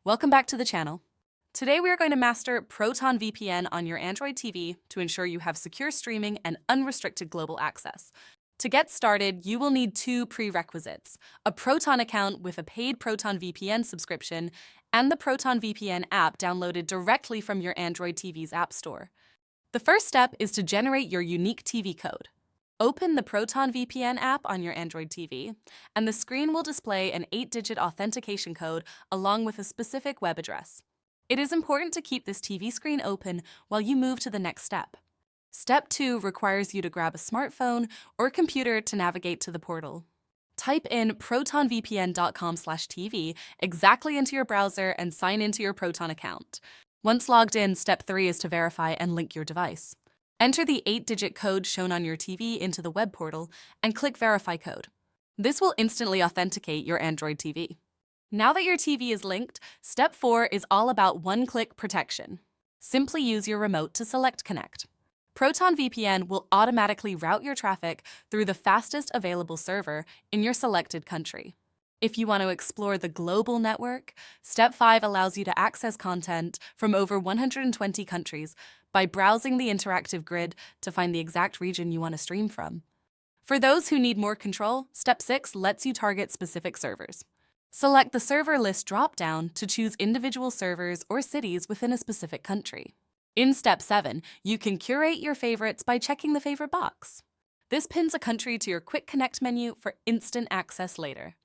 Welcome back to the channel. Today we are going to master Proton VPN on your Android TV to ensure you have secure streaming and unrestricted global access. To get started, you will need two prerequisites: a Proton account with a paid Proton VPN subscription and the Proton VPN app downloaded directly from your Android TV's App Store. The first step is to generate your unique TV code. Open the Proton VPN app on your Android TV, and the screen will display an 8-digit authentication code along with a specific web address. It is important to keep this TV screen open while you move to the next step. Step 2 requires you to grab a smartphone or computer to navigate to the portal. Type in protonvpn.com/TV exactly into your browser and sign into your Proton account. Once logged in, step 3 is to verify and link your device. Enter the 8-digit code shown on your TV into the web portal and click Verify Code. This will instantly authenticate your Android TV. Now that your TV is linked, step 4 is all about one-click protection. Simply use your remote to select Connect. Proton VPN will automatically route your traffic through the fastest available server in your selected country. If you want to explore the global network, Step 5 allows you to access content from over 120 countries by browsing the interactive grid to find the exact region you want to stream from. For those who need more control, Step 6 lets you target specific servers. Select the server list drop-down to choose individual servers or cities within a specific country. In Step 7, you can curate your favorites by checking the favorite box. This pins a country to your Quick Connect menu for instant access later.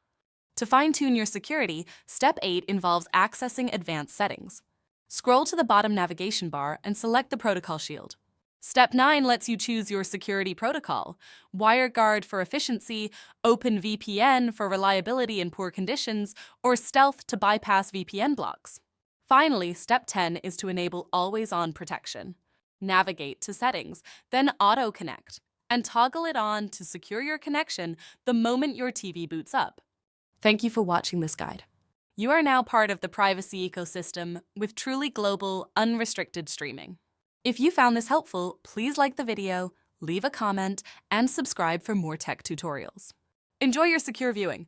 To fine-tune your security, Step 8 involves accessing advanced settings. Scroll to the bottom navigation bar and select the protocol shield. Step 9 lets you choose your security protocol: WireGuard for efficiency, OpenVPN for reliability in poor conditions, or Stealth to bypass VPN blocks. Finally, Step 10 is to enable always-on protection. Navigate to Settings, then Auto Connect, and toggle it on to secure your connection the moment your TV boots up. Thank you for watching this guide. You are now part of the privacy ecosystem with truly global, unrestricted streaming. If you found this helpful, please like the video, leave a comment, and subscribe for more tech tutorials. Enjoy your secure viewing.